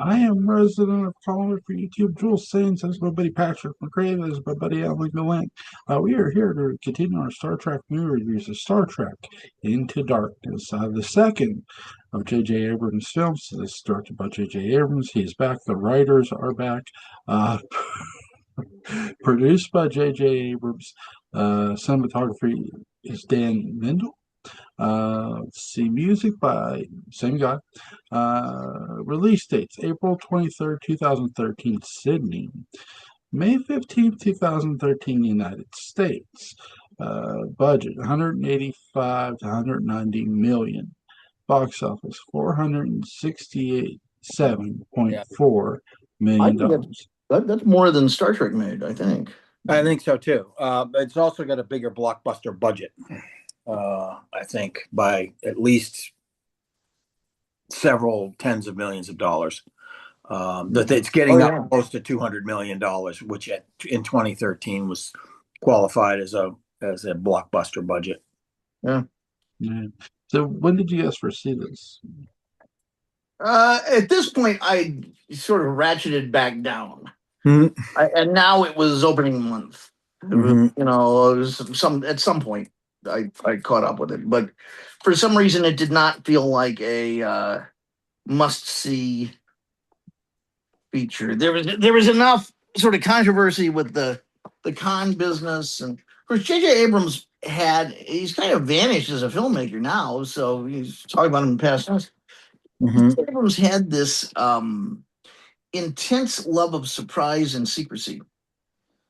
I am resident of Colorado for YouTube. Jules Sains, that's my buddy Patrick McCray, that is my buddy Alan Gallant. We are here to continue our Star Trek movie reviews of Star Trek Into Darkness, the second of J.J. Abrams' films. This is directed by J.J. Abrams. He is back. The writers are back. Uh, Produced by J.J. Abrams. Cinematography is Dan Mendel. Let's see, music by same guy. Release dates April 23rd, 2013, Sydney. May 15th, 2013, United States. Budget 185 to 190 million. Box office Yeah, I $467.4 million think that's more than Star Trek made, I think. I think so too. It's also got a bigger blockbuster budget. I think by at least several tens of millions of dollars. That it's getting up close to $200 million, which in 2013 was qualified as a blockbuster budget. Yeah. Yeah. So when did you guys first see this? At this point, I sort of ratcheted back down, Mhm. and now it was opening month. Mhm. It was at some point I caught up with it, but for some reason it did not feel like a must see feature. There was enough sort of controversy with the con business, and of course J.J. Abrams he's kind of vanished as a filmmaker now. So he's talking about him in the past tense. Mhm. Abrams had this intense love of surprise and secrecy.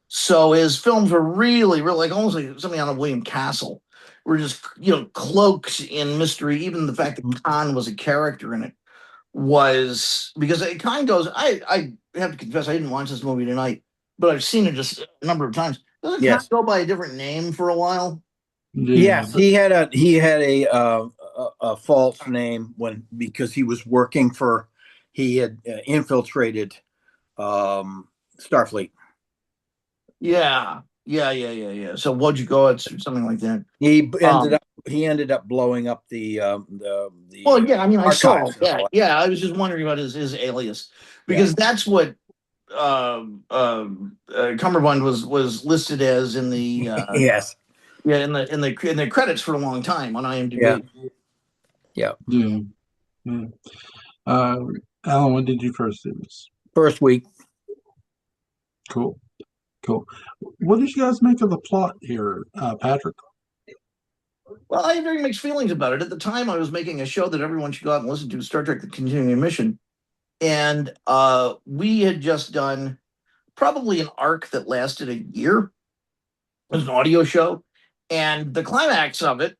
So his films were really, really like almost like something out of William Castle. Were just cloaked in mystery. Even the fact that Khan was a character in it was because it kind of goes. I have to confess I didn't watch this movie tonight, but I've seen it just a number of times. Doesn't Khan Yes. go by a different name for a while? Yeah. Yes, he had a false name because he was working for he had infiltrated Starfleet. Yeah. So what'd you go at? Something like that. He ended up blowing up the Well, yeah, I mean, I saw archives. that. Yeah, I was just wondering about his alias because that's what Cumberbund was listed as in the Yes. in the credits for a long time on Yeah. IMDb. Yeah. Yeah. Yeah. Uh, Alan, when did you first see this? First week. Cool. Cool. What did you guys make of the plot here, Patrick? Well, I had very mixed feelings about it. At the time, I was making a show that everyone should go out and listen to, Star Trek: The Continuing Mission, and we had just done probably an arc that lasted a year. It was an audio show, and the climax of it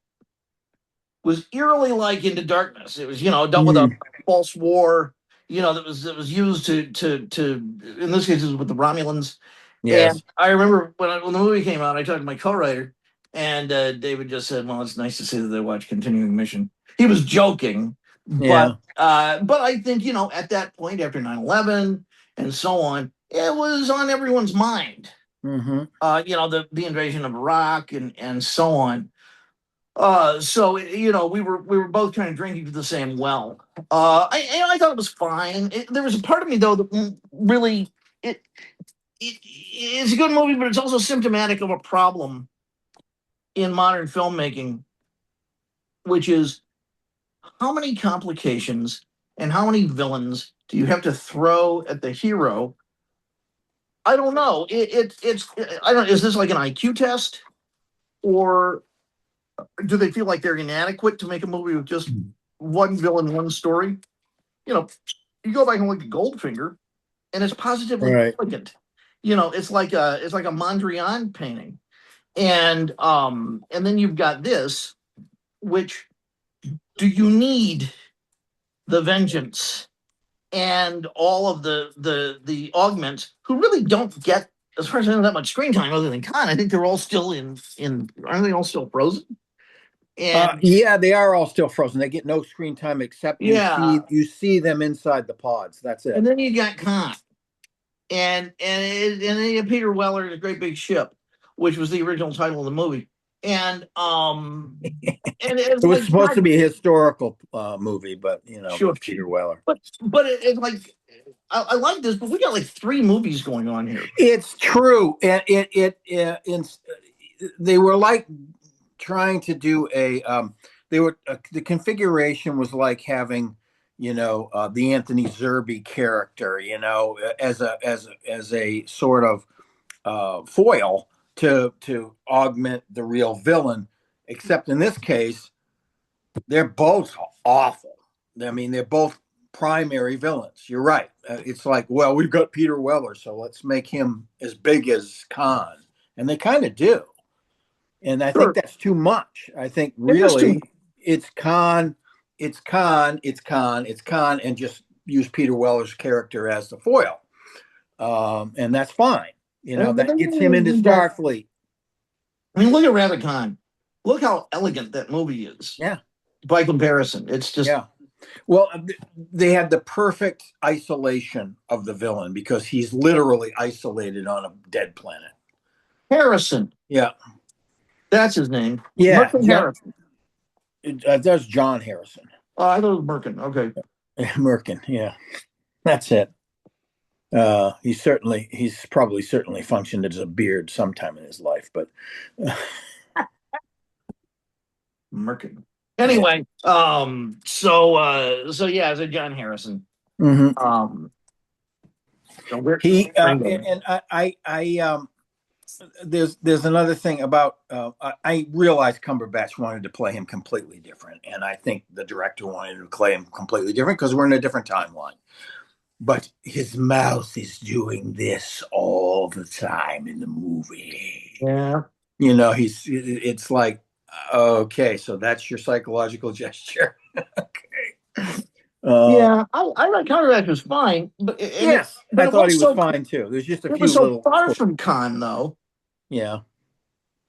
was eerily like Into Darkness. It was, done with a false war, that was used to in this case it was with the Romulans. Yes. And I remember when the movie came out, I talked to my co-writer, and David just said, "Well, it's nice to see that they watch Continuing Mission." He was joking, Yeah. but I think at that point after 9/11 and so on, it was on everyone's mind. Mm-hmm. The invasion of Iraq and so on. So we were both kind of drinking to the same well. I thought it was fine. There was a part of me though that really it, it's a good movie, but it's also symptomatic of a problem in modern filmmaking, which is how many complications and how many villains do you have to throw at the hero? I don't know. It's I don't. Is this like an IQ test, or do they feel like they're inadequate to make a movie with just one villain, one story? You know, you go back and look at Goldfinger, and it's positively Right. elegant. It's like a Mondrian painting, and then you've got this, which do you need the vengeance and all of the augments who really don't get, as far as I know, that much screen time other than Khan. I think they're all still in aren't they all still frozen? And Yeah, they are all still frozen. They get no screen time except yeah, you see them inside the pods. That's it. and then you got Khan, and then you have Peter Weller, The Great Big Ship, which was the original title of the movie, and it's It was like supposed God, to be a historical movie, but sure, Peter Weller. but it's like I like this, but we got like 3 movies going on here. It's true, and they were like trying to do the configuration was like having, the Anthony Zerbe character, as a sort of foil to augment the real villain. Except in this case, they're both awful. I mean, they're both primary villains. You're right. It's like, well, we've got Peter Weller, so let's make him as big as Khan, and they kind of do. And I think that's too much. I think really it's Khan, and just use Peter Weller's character as the foil, and that's fine. That gets him into Starfleet. I mean, look at Rabbit Khan. Look how elegant that movie is. Yeah. By comparison, it's just Well, they had the perfect isolation of the villain because he's literally isolated on a dead planet. Harrison. Yeah. That's his name. Yeah. Harrison. That's John Harrison. Oh, I thought it was Merkin. Okay. Merkin, yeah. That's it. He's probably functioned as a beard sometime in his life, but Merkin. Anyway, so yeah, it's a John Harrison. Mm-hmm. There's another thing about I realized Cumberbatch wanted to play him completely different, and I think the director wanted to play him completely different because we're in a different timeline. But his mouth is doing this all the time in the movie. Yeah, it's like, okay, so that's your psychological gesture. Okay. Yeah, I thought Cumberbatch was fine, but I thought he was fine too. There's just a few. It was so far from Khan, though. Yeah,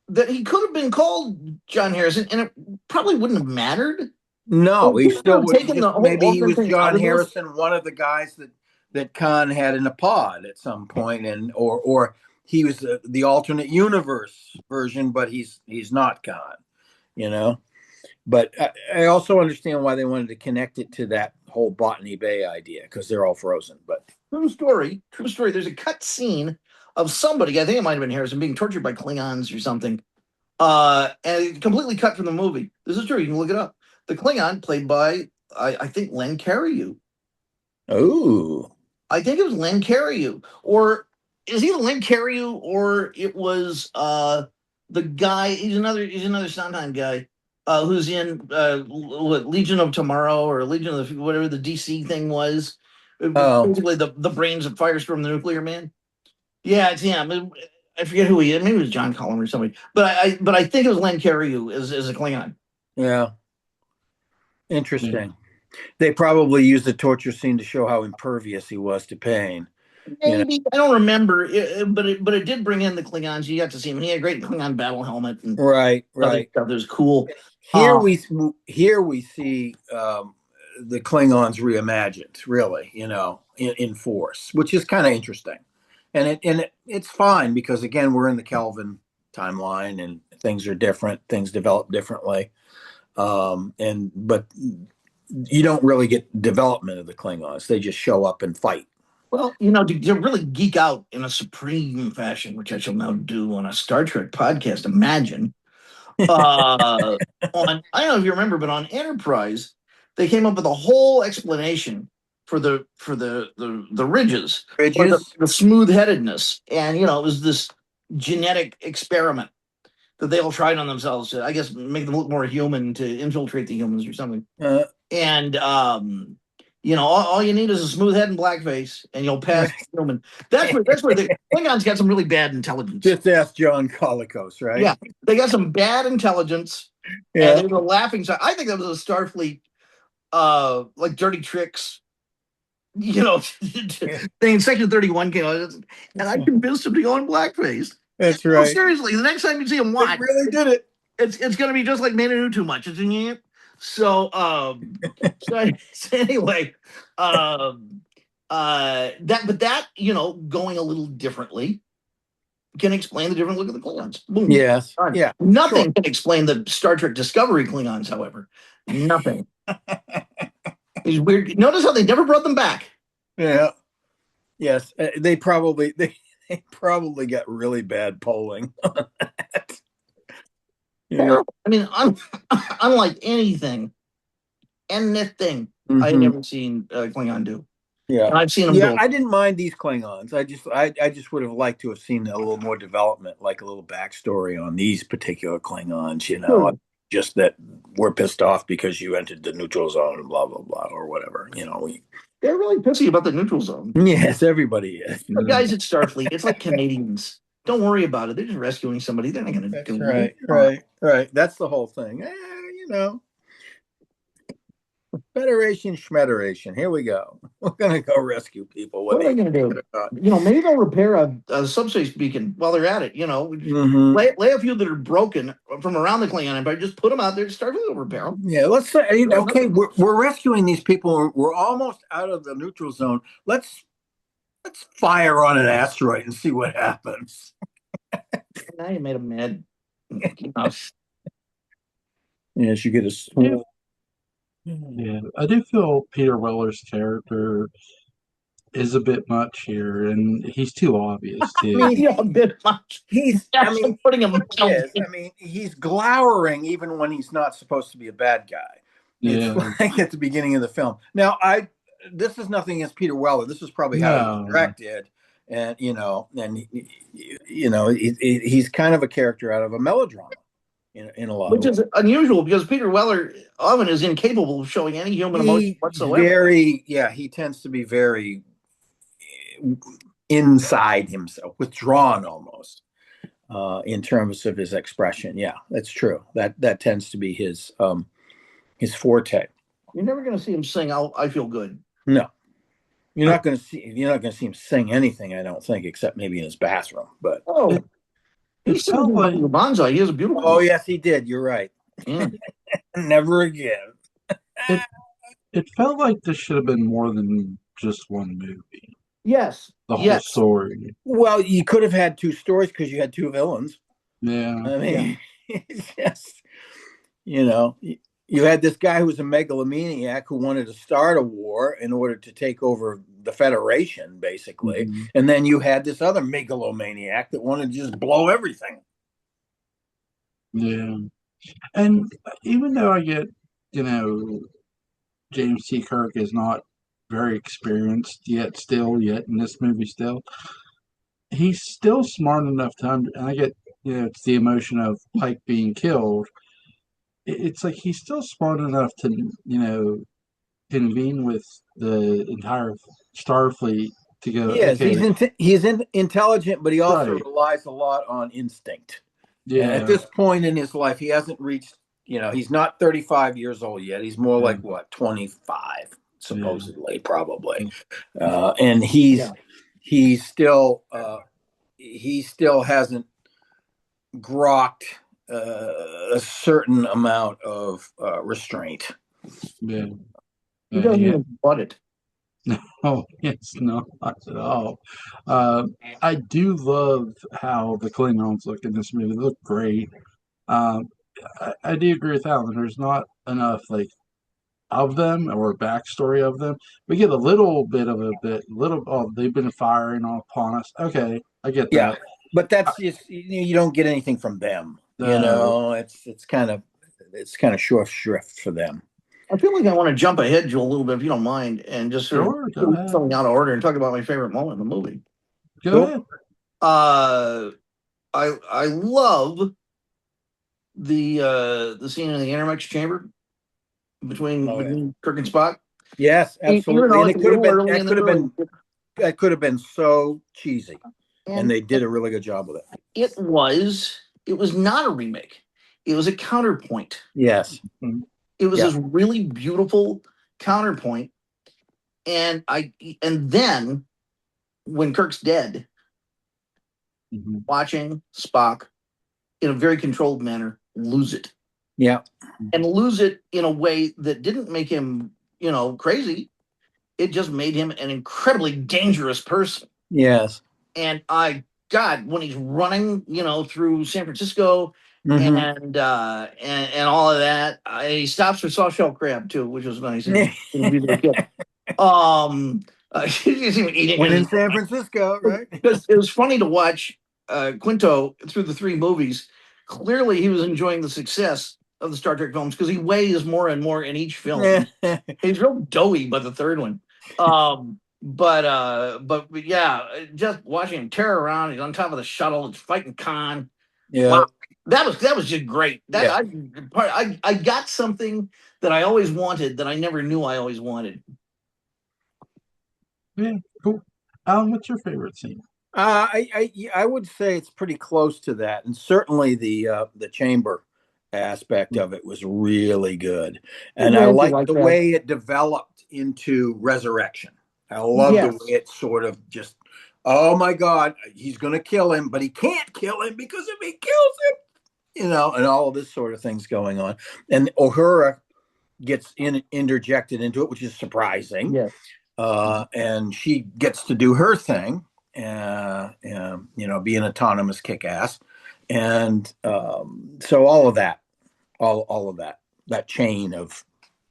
that he could have been called John Harrison, and it probably wouldn't have mattered. No, he still would. Maybe he was John Harrison, one of the guys that Khan had in a pod at some point, and or he was the alternate universe version, but he's not Khan, But I also understand why they wanted to connect it to that whole Botany Bay idea because they're all frozen. But true story. There's a cut scene of somebody, I think it might have been Harrison, being tortured by Klingons or something, and it completely cut from the movie. This is true. You can look it up. The Klingon played by I think Len Cariou. Oh, I think it was Len Cariou, or is either Len Cariou or it was the guy. He's another Sondheim guy. Who's in Legion of Tomorrow or Legion of whatever the DC thing was. Basically the brains of Firestorm, the Nuclear Man. Yeah, it's him. I forget who he is. Maybe it was John Collin or somebody. But I think it was Len Cariou as a Klingon. Yeah. Interesting. Yeah. They probably used the torture scene to show how impervious he was to pain. Maybe I don't remember, but it did bring in the Klingons. You got to see him. He had a great Klingon battle helmet. And right. That was cool. Here we see the Klingons reimagined, really, in force, which is kind of interesting, and it's fine because again we're in the Kelvin timeline and things are different, things develop differently, but you don't really get development of the Klingons; they just show up and fight. Well, to really geek out in a supreme fashion, which I shall now do on a Star Trek podcast. Imagine. I don't know if you remember, but on Enterprise, they came up with a whole explanation for the ridges, the smooth-headedness, and it was this genetic experiment that they all tried on themselves to, I guess, make them look more human, to infiltrate the humans or something. And all you need is a smooth head and black face, and you'll pass human. That's where the Klingons got some really bad intelligence. Just ask John Colicos, right? Yeah, they got some bad intelligence. Yeah, and they were laughing. So I think that was a Starfleet, like dirty tricks. Thing. Section 31 came out, and I convinced him to go in blackface. That's right. Seriously, the next time you see him watch, they really did it. It's going to be just like Man Who Knew Too Much. It's in you. So anyway, that going a little differently can explain the different look of the Klingons. Boom. Yes. Yeah. Nothing can explain the Star Trek Discovery Klingons, however. Nothing. It's weird. Notice how they never brought them back. Yeah. Yes, they probably they probably got really bad polling. Terrible. I mean, unlike anything I had Mhm. never seen Klingon do. Yeah, And I've seen them yeah. do. I didn't mind these Klingons. I just would have liked to have seen a little more development, like a little backstory on these particular Klingons. Sure. Just that we're pissed off because you entered the neutral zone and blah blah blah or whatever. They're really pissy about the neutral zone. Yes, everybody is. The guys at Starfleet, it's like Canadians. Don't worry about it. They're just rescuing somebody. They're not going to That's do right, anything. right. That's the whole thing. Federation schmederation. Here we go. We're gonna go rescue people. What are they going to do? Maybe they'll repair a subspace beacon while they're at it. Mhm. Lay a few that are broken from around the Klingon Empire. Just put them out there to start with. Repair them. Yeah, let's say okay, we're rescuing these people. We're almost out of the neutral zone. Let's fire on an asteroid and see what happens. Now you made them mad. Yes, you get a. Yeah, I do feel Peter Weller's character is a bit much here, and he's too obvious I too. mean, a bit much. Putting him. He's glowering even when he's not supposed to be a bad guy. Yeah, It's like at the beginning of the film. Now, this is nothing against Peter Weller. This is probably how he was directed, and he's kind of a character out of a melodrama in a lot Which of is unusual because Peter Weller often is incapable of showing any human emotion whatsoever. He tends to be very inside himself, withdrawn almost in terms of his expression. Yeah, that's true. That tends to be his forte. You're never going to see him sing I Feel Good. No. You're not going to see him sing anything, I don't think, except maybe in his bathroom. But he felt like Banzai. He has a beautiful. Oh yes, he did. You're right. Yeah. Never again. It felt like this should have been more than just one movie. Yes. The whole story. Well, you could have had two stories because you had two villains. Yeah. I mean, it's just, you had this guy who was a megalomaniac who wanted to start a war in order to take over the Federation, basically. Mm-hmm. And then you had this other megalomaniac that wanted to just blow everything. Yeah. And even though I get, James T. Kirk is not very experienced yet in this movie still, he's still smart enough to and I get, it's the emotion of Pike being killed. It's like he's still smart enough to, convene with the entire Starfleet to go. Yes, okay. He's intelligent, but he also relies a lot on instinct. Yeah. And at this point in his life, he hasn't reached, he's not 35 years old yet. He's more like 25, supposedly, probably. And he still hasn't grokked a certain amount of restraint. Yeah. He doesn't even want it. No, it's not at all. I do love how the Klingons look in this movie. They look great. I do agree with Alan. There's not enough of them or a backstory of them. We get a little bit of they've been firing upon us. Okay, I get that. Yeah, but that's just you don't get anything from them. It's kind of short shrift for them. I feel like I want to jump ahead, Joel, a little bit, if you don't mind, and just sort of do something out of order and talk about my favorite moment in the movie. Go ahead. I love the scene in the intermex chamber between Kirk and Spock. Yes, absolutely. And that could have been so cheesy, and they did a really good job with it. It was not a remake. It was a counterpoint. Yes. It was this really beautiful counterpoint. And then when Kirk's dead, watching Spock in a very controlled manner lose it. Yeah. And lose it in a way that didn't make him, crazy. It just made him an incredibly dangerous person. Yes. And when he's running, through San Francisco and all of that, he stops for soft shell crab too, which was nice. You see him eating When in it. San Francisco, right? Because it was funny to watch Quinto through the three movies. Clearly, he was enjoying the success of the Star Trek films because he weighs more and more in each film. He's real doughy by the third one. But yeah, just watching him tear around. He's on top of the shuttle. He's fighting Khan. Yeah. Wow, that was just great. That Yeah. I got something that I always wanted that I never knew I always wanted. Yeah, cool. Alan, what's your favorite scene? I would say it's pretty close to that, and certainly the chamber aspect of it was really good, and I like the way it developed into resurrection. I love the way it sort of just, oh my God, he's going to kill him, but he can't kill him because if he kills him, and all of this sort of things going on, and Uhura gets interjected into it, which is surprising. Yeah. And she gets to do her thing, be an autonomous kick-ass, and so all of that chain of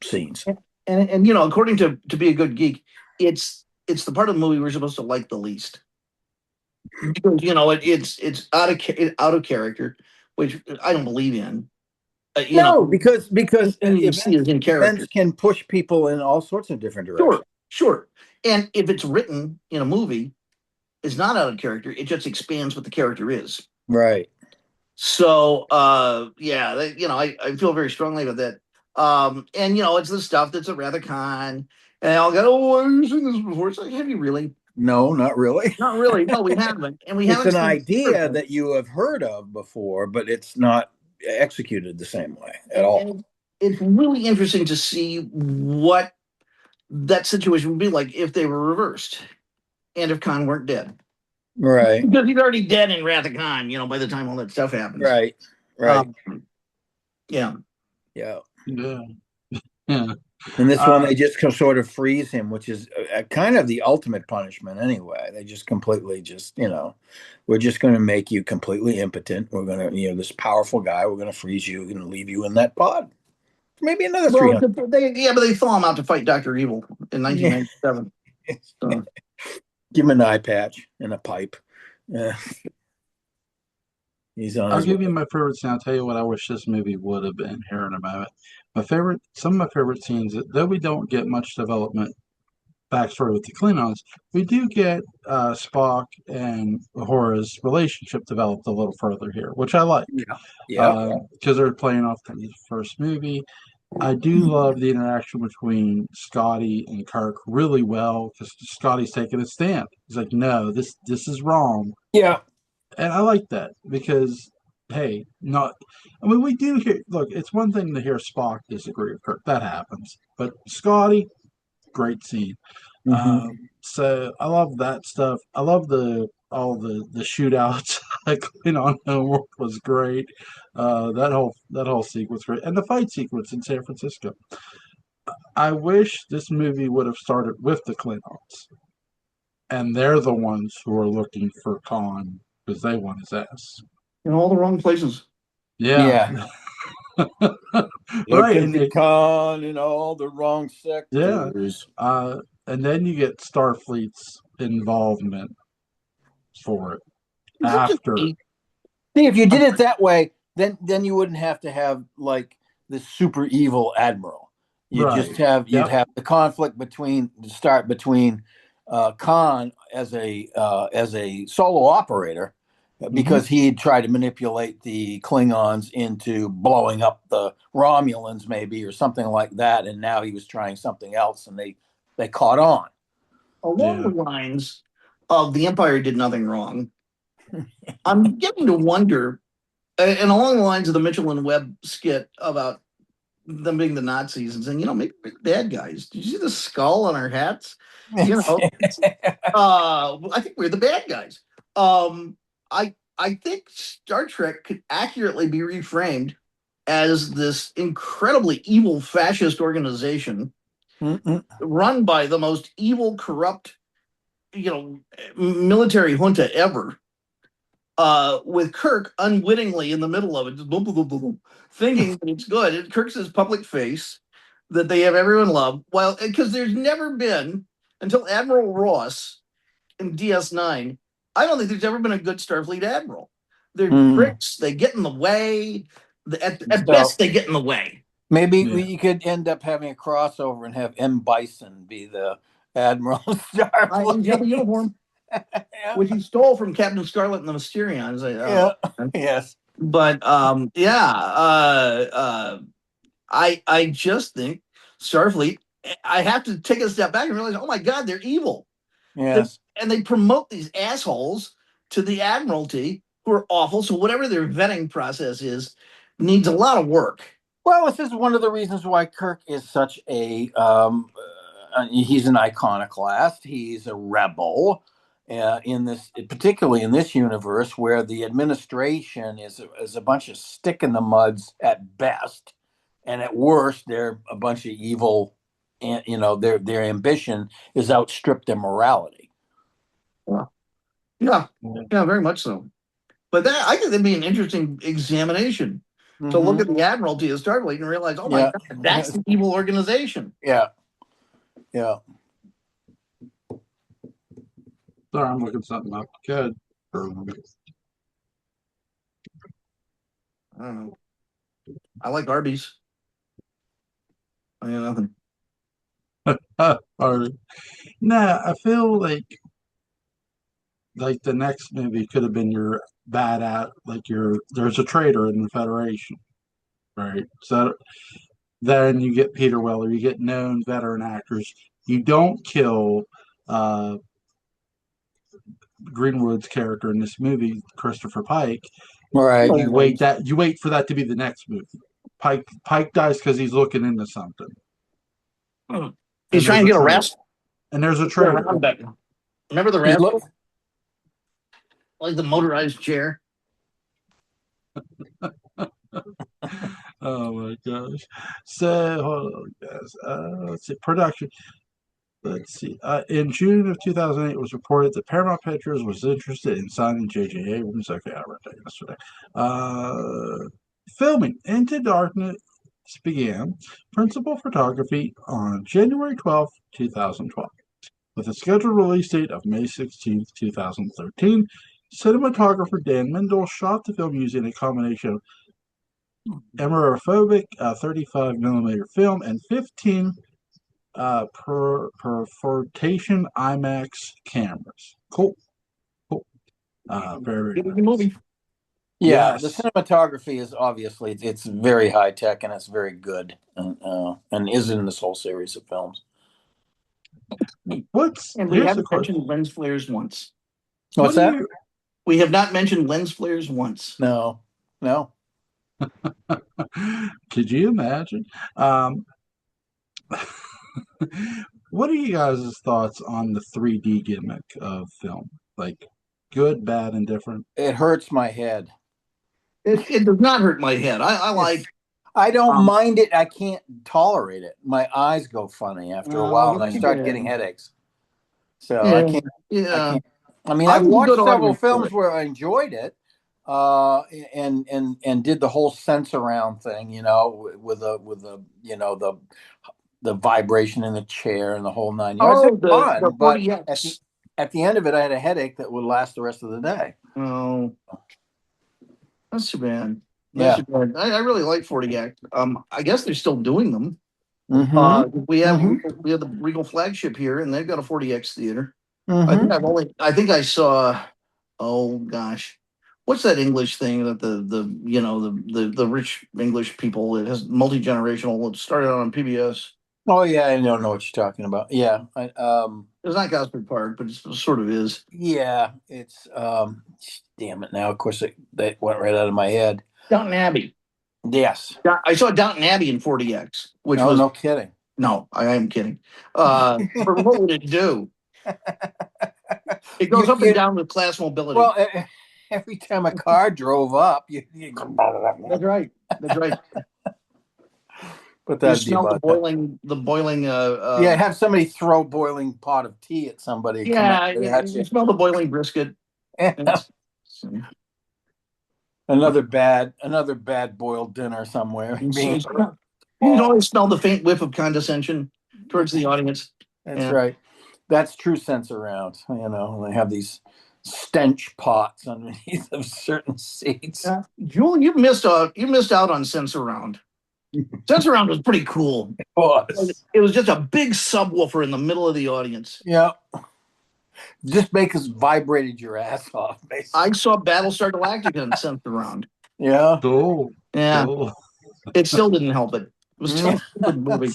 scenes. And according to Be a Good Geek, it's the part of the movie we're supposed to like the least. Because it's out of character, which I don't believe in. Because events can push people in all sorts of different directions. Sure. And if it's written in a movie, it's not out of character. It just expands what the character is. Right. So, I feel very strongly about that. And it's the stuff that's a Rathacon, and I'll go, oh, have you seen this before? It's like, have you really? No, not really. Not really. No, we haven't. And it's an idea that you have heard of before, but it's not executed the same way at all. And it's really interesting to see what that situation would be like if they were reversed and if Khan weren't dead. Right. Because he's already dead in Wrath of Khan, by the time all that stuff happens. Right. Yeah. And this one, they just sort of freeze him, which is kind of the ultimate punishment anyway. They just completely we're just going to make you completely impotent. We're going to, this powerful guy, we're going to freeze you. We're going to leave you in that pod. Maybe another 300. But they thaw him out to fight Dr. Evil in 1997. So. Give him an eye patch and a pipe. He's on. I'll give you my favorite scene. I'll tell you what I wish this movie would have been here in a moment. Some of my favorite scenes, though we don't get much development backstory with the Klingons, we do get Spock and Uhura's relationship developed a little further here, which I like. Yeah. Because they're playing off the first movie. I do love the interaction between Scotty and Kirk really well because Scotty's taking a stand. He's like, "No, this is wrong." Yeah, and I like that because, hey, we do hear. Look, it's one thing to hear Spock disagree with Kirk. That happens, but Scotty, great scene. Mm-hmm. So I love that stuff. I love all the shootouts. On Homeworld was great. That whole sequence great, and the fight sequence in San Francisco. I wish this movie would have started with the Klingons, and they're the ones who are looking for Khan because they want his ass in all the wrong places. Yeah. Right, and Khan in all the wrong sectors. Yeah. And then you get Starfleet's involvement for it after. See, if you did it that way, then you wouldn't have to have like this super evil admiral. You just have have the conflict between Khan as a solo operator because he had tried to manipulate the Klingons into blowing up the Romulans maybe or something like that, and now he was trying something else, and they caught on. Along the lines of the Empire did nothing wrong, I'm getting to wonder, and along the lines of the Mitchell and Webb skit about them being the Nazis and saying, maybe we're the bad guys. Did you see the skull on our hats? I think we're the bad guys. I think Star Trek could accurately be reframed as this incredibly evil fascist organization run by the most evil, corrupt, military junta ever. With Kirk unwittingly in the middle of it, just boom, boom, boom, boom, boom, thinking that it's good. And Kirk's his public face that they have everyone love. Well, because there's never been until Admiral Ross in DS9, I don't think there's ever been a good Starfleet admiral. They're pricks. They get in the way. At best, they get in the way. Maybe we could end up having a crossover and have M. Bison be the Admiral of Starfleet. He's got the uniform, which he stole from Captain Scarlet and the Mysterions. Yes. But I just think Starfleet. I have to take a step back and realize, oh my God, they're evil. Yes. And they promote these assholes to the Admiralty who are awful. So whatever their vetting process is needs a lot of work. Well, this is one of the reasons why Kirk is such a he's an iconoclast. He's a rebel in this, particularly in this universe where the administration is a bunch of stick in the muds at best, and at worst they're a bunch of evil. And their ambition is outstrip their morality. Yeah, very much so. But I think that'd be an interesting examination to look at the Admiralty of Starfleet and realize, oh my God, that's the evil organization. Yeah. Sorry, I'm looking something up. Good. I don't know. I like Arby's. I got nothing. I feel like the next movie could have been your there's a traitor in the Federation, right? So then you get Peter Weller, you get known veteran actors. You don't kill Greenwood's character in this movie, Christopher Pike. Right. You wait for that to be the next movie. Pike dies because he's looking into something. He's trying to get a rest. And there's a traitor. Remember the rest? Like the motorized chair. Oh my gosh. So hold on, guys. Let's see. Production. Let's see. In June of 2008, it was reported that Paramount Pictures was interested in signing J.J. Abrams. Okay, I read that yesterday. Filming Into Darkness began principal photography on January 12, 2012. With a scheduled release date of May 16, 2013, cinematographer Dan Mindel shot the film using a combination of amerophobic 35mm film and 15 perforation IMAX cameras. Cool. Very, very good movie. Yeah, yes. The cinematography is obviously it's very high tech and it's very good, and is in this whole series of films. And we haven't mentioned lens flares once. What's that? We have not mentioned lens flares once. No. Could you imagine? What are you guys' thoughts on the 3D gimmick of film? Like, good, bad, and different? It hurts my head. It does not hurt my head. I don't mind it. I can't tolerate it. My eyes go funny after a while, and I start getting headaches. So I can't. Yeah. I mean, I've watched several films where I enjoyed it, and did the whole sense around thing, with the vibration in the chair and the whole nine yards. But at the end of it, I had a headache that would last the rest of the day. Oh. That's too bad. Too bad. I really like 40X. I guess they're still doing them. We have the Regal flagship here, and they've got a 40X theater. I think I saw. Oh gosh, what's that English thing that the rich English people? It has multi-generational. It started out on PBS. Oh yeah, I don't know what you're talking about. Yeah, it's not Gosford Park, but it sort of is. Yeah, it's damn it! Now, of course, that went right out of my head. Downton Abbey. Yes, I saw Downton Abbey in 40X, which was no kidding. No, I am kidding. What would it do? It goes up and down with class mobility. Well, every time a car drove up, you That's right. But that's you smell the boiling. Have somebody throw boiling pot of tea at somebody. You smell the boiling brisket. Another bad boiled dinner somewhere. You can always smell the faint whiff of condescension towards the audience. That's right. That's true sense around. You know, they have these stench pots underneath of certain seats. Jewel, you missed out. You missed out on Sense Around. Sense Around was pretty cool. It was just a big subwoofer in the middle of the audience. Yeah. Just because vibrated your ass off, basically. I saw Battlestar Galactica in Sense Around. Yeah. Cool. Yeah. Cool. It still didn't help it. It was still a good movie.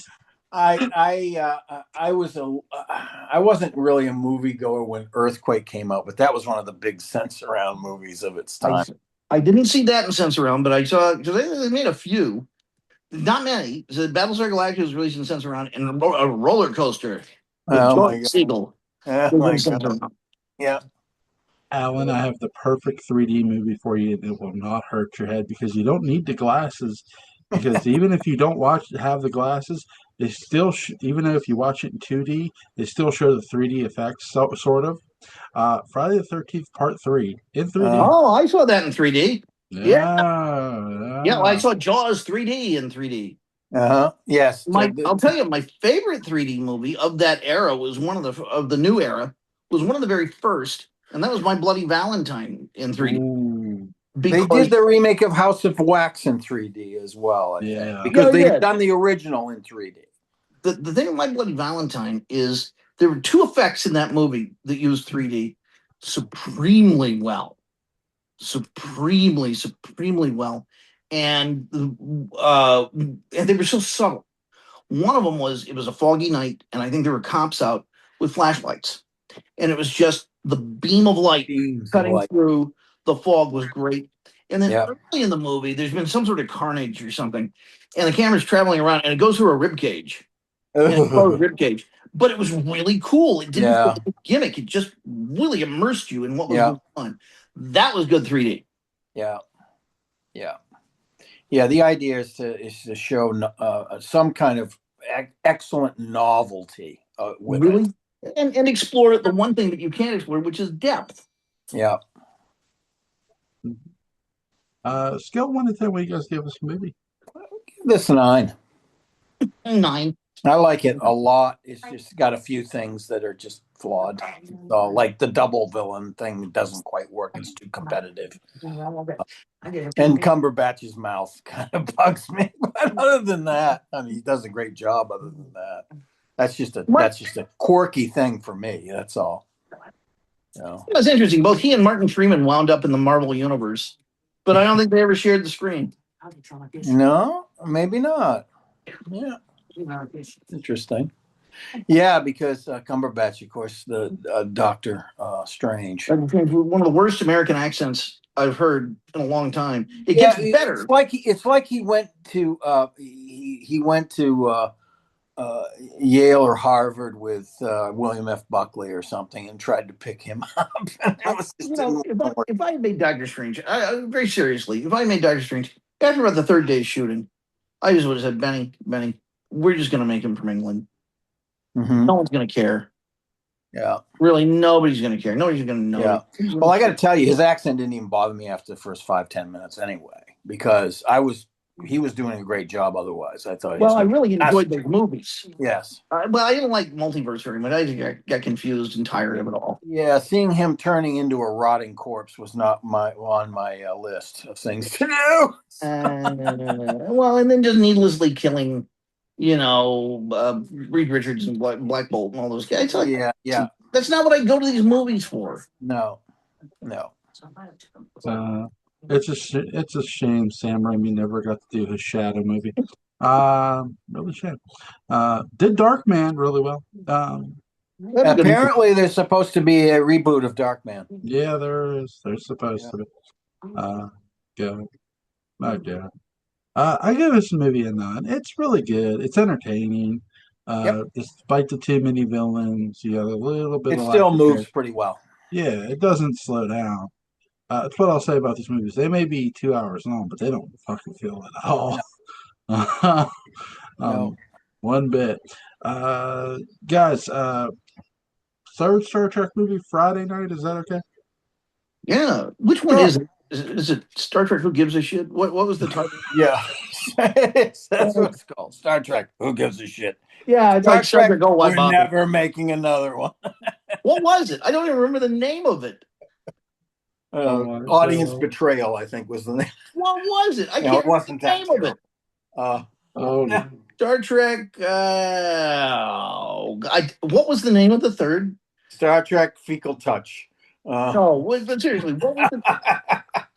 I wasn't really a moviegoer when Earthquake came out, but that was one of the big sense around movies of its time. I didn't see that in Sense Around, but I saw, because they made a few, not many. So Battlestar Galactica was released in Sense Around, and a roller coaster with George Siegel. Oh my God. Yeah. Alan, I have the perfect 3D movie for you. It will not hurt your head because you don't need the glasses. Because even if you don't have the glasses, they still, even if you watch it in 2D, they still show the 3D effects, sort of. Friday the 13th, Part 3 in 3D. Oh, I saw that in 3D. Yeah. Well, I saw Jaws 3D in 3D. Yes. I'll tell you, my favorite 3D movie of that era was of the new era, was one of the very first, and that was My Bloody Valentine in 3D. Ooh. They did the remake of House of Wax in 3D as well, I think, because they've done the original in 3D. The thing with My Bloody Valentine is there were two effects in that movie that used 3D supremely well. Supremely well. And they were so subtle. One of them it was a foggy night, and I think there were cops out with flashlights. And it was just the beam of light cutting through the fog was great. And then early in the movie, there's been some sort of carnage or something, and the camera's traveling around, and it goes through a rib cage. But it was really cool. It didn't feel like a gimmick. It just really immersed you in what was going on. That was good 3D. Yeah. The idea is to show some kind of excellent novelty with it. And explore the one thing that you can't explore, which is depth. Yeah. Scale 1 to 10, what do you guys give us a movie? Give this a 9. 9. I like it a lot. It's just got a few things that are just flawed. So, like the double villain thing doesn't quite work. It's too competitive. And Cumberbatch's mouth kind of bugs me. But other than that, I mean, he does a great job. Other than that, that's just a quirky thing for me. That's all. It's interesting. Both he and Martin Freeman wound up in the Marvel universe, but I don't think they ever shared the screen. No, maybe not. Yeah. Interesting. Yeah, because Cumberbatch, of course, the Doctor Strange. One of the worst American accents I've heard in a long time. It gets better. It's like he went to Yale or Harvard with William F. Buckley or something and tried to pick him up. If I had made Doctor Strange, very seriously, if I made Doctor Strange after about the third day shooting, I just would have said, Benny, we're just going to make him from England. Mm-hmm. No one's going to care. Yeah. Really, nobody's going to care. Nobody's going to know. Yeah. Well, I got to tell you, his accent didn't even bother me after the first 5-10 minutes anyway, because he was doing a great job otherwise. I thought. Well, I really enjoyed those movies. Yes. But I didn't like Multiverse very much. I just got confused and tired of it all. Yeah, seeing him turning into a rotting corpse was not on my list of things to do. Well, and then just needlessly killing, Reed Richards and Black Bolt and all those guys. Yeah. That's not what I go to these movies for. No. It's a shame Sam Raimi never got to do his Shadow movie. Really shame. Did Darkman really well. Apparently, there's supposed to be a reboot of Darkman. Yeah, there is. There's supposed to be. I give this movie a 9. It's really good. It's entertaining. Despite the too many villains, you got a little bit. It still moves pretty well. Yeah, it doesn't slow down. That's what I'll say about these movies. They may be 2 hours long, but they don't fucking feel it at all. No. One bit. Guys, third Star Trek movie Friday night. Is that okay? Yeah. Which one is it? Is it Star Trek Who Gives a Shit? What was the title? Yeah. That's what it's called. Star Trek. Who gives a shit? Yeah, it's Star like Star Trek. Trek. Oh, why We're bother? never making another one. What was it? I don't even remember the name of it. Audience Betrayal, I think, was the name. What was it? I No, can't it wasn't remember the name of it. no. Star Trek. What was the name of the third? Star Trek Fecal Touch. No, but seriously, what was it?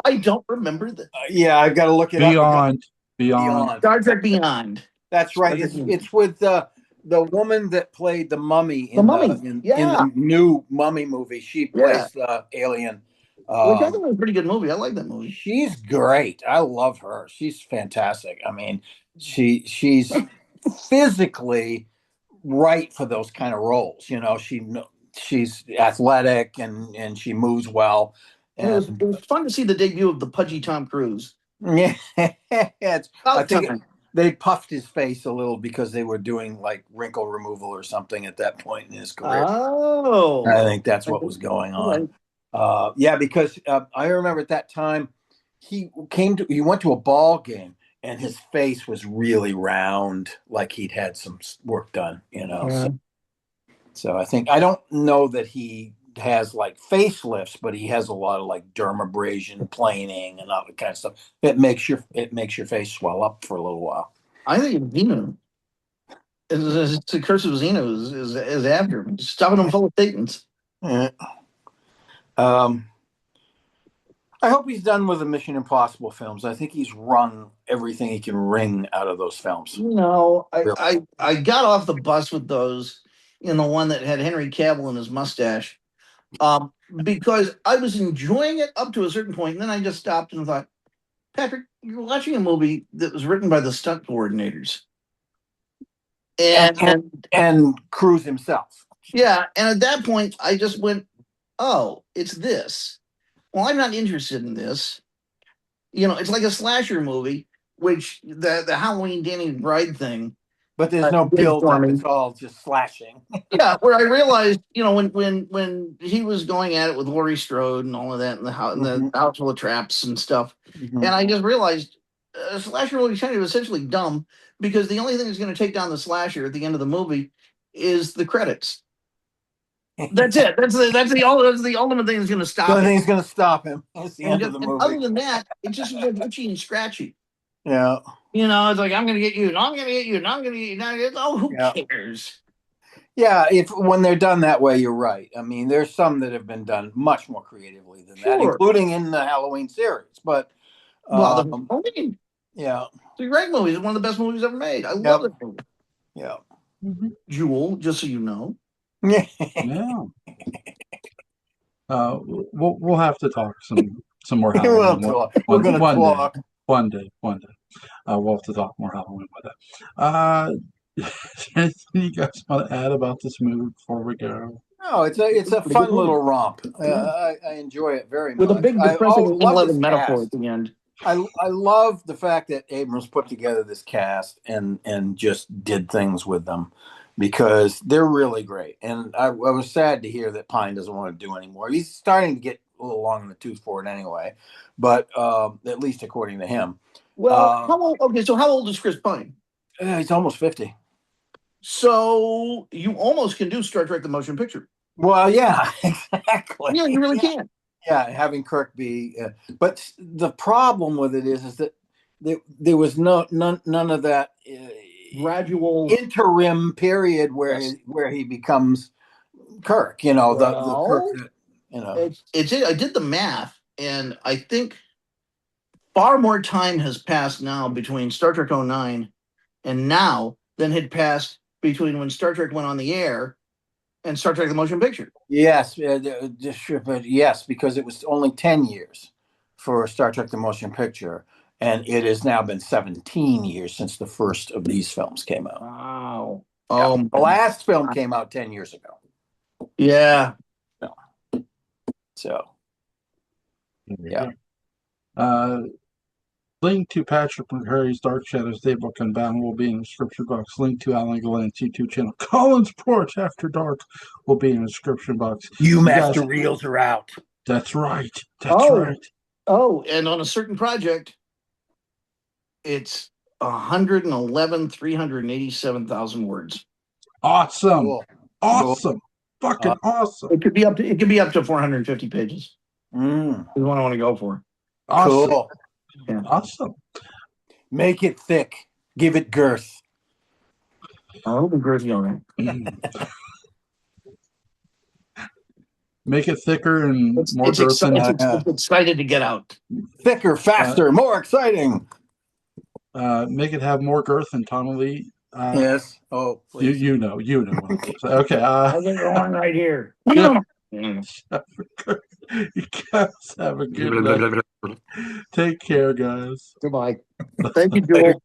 I don't remember that. Yeah, I've got to look it up. Beyond. Star Trek Beyond. That's right. It's with the woman that played the mummy in the new Mummy movie. She plays the alien. Which I think was a pretty good movie. I like that movie. She's great. I love her. She's fantastic. I mean, she's physically right for those kind of roles. You know, she's athletic and she moves well. And it was fun to see the debut of the pudgy Tom Cruise. Yeah, I think they puffed his face a little because they were doing like wrinkle removal or something at that point in his career. Oh, I think that's what was going on. Yeah, because I remember at that time he went to a ball game and his face was really round, like he'd had some work done, you know. Yeah. So I don't know that he has like facelifts, but he has a lot of like dermabrasion, planing, and all that kind of stuff. It makes your face swell up for a little while. I think Xeno. It's the curse of Xeno is after him, stuffing him full of statements. Yeah. I hope he's done with the Mission Impossible films. I think he's wrung everything he can wring out of those films. No, I got off the bus with those in the one that had Henry Cavill and his mustache, because I was enjoying it up to a certain point, and then I just stopped and thought, Patrick, you're watching a movie that was written by the stunt coordinators. And Cruise himself. Yeah, and at that point, I just went, oh, it's this. Well, I'm not interested in this. You know, it's like a slasher movie, which the Halloween Danny Bride thing. But there's no build up. It's all just slashing. Yeah, where I realized, you know, when he was going at it with Laurie Strode and all of that, and the house full of traps and stuff, and I just realized a slasher movie kind of essentially dumb because the only thing that's going to take down the slasher at the end of the movie is the credits. That's it. That's the ultimate thing that's going to stop him. The only thing that's going to stop him. That's the end of the movie. Other than that, it just was like itchy and scratchy. Yeah. You know, it's like, I'm going to get you, and I'm going to get you, and I'm going to get you. Oh, who cares? Yeah, when they're done that way, you're right. I mean, there's some that have been done much more creatively than that, including in the Halloween series. But Halloween, yeah, it's a great movie. It's one of the best movies ever made. I love it. Yeah, Jewel, just so you know. Yeah. We'll have to talk some more Halloween. We're going to talk one day. We'll have to talk more Halloween with that. Anything you guys want to add about this movie before we go? No, it's a fun little romp. I enjoy it very much. With a big depressing metaphor at the end. I love the fact that Abrams put together this cast and just did things with them because they're really great. And I was sad to hear that Pine doesn't want to do anymore. He's starting to get a little long in the tooth for it anyway, but at least according to him. Well, how old is Chris Pine? He's almost 50. So you almost can do Star Trek: The Motion Picture. Well, yeah, exactly. Yeah, you really can. Yeah, having Kirk be, but the problem with it is that there was none of that gradual interim period where he becomes Kirk. You know, the Kirk. You know, I did the math, and I think far more time has passed now between Star Trek 09 and now than had passed between when Star Trek went on the air and Star Trek: The Motion Picture. Yes, yes, because it was only 10 years for Star Trek: The Motion Picture, and it has now been 17 years since the first of these films came out. Wow. Yeah. The last film came out 10 years ago. Yeah. So, yeah. Link to Patrick McCray's Dark Shadows Daybook Unbound will be in the description box. Link to Alan Gallant's YouTube channel, Colin's Porch After Dark, will be in the description box. You master reels are out. That's right. That's right. Oh, and on a certain project, it's 387,000 words. Awesome. Cool. Awesome. Fucking awesome. It could be up to 450 pages. Mm, Is what I want to go for. Awesome. cool. Yeah. Awesome. Make it thick. Give it girth. I'll be girthy on it. Make it thicker and more girth than It's excited to get out. Thicker, faster, more exciting. make it have more girth than Tom Lee. Yes. Oh, please. You know what I'm saying. Okay. I'll get one right here. You guys have a good night. Take care, guys. Goodbye. Thank you, Joel.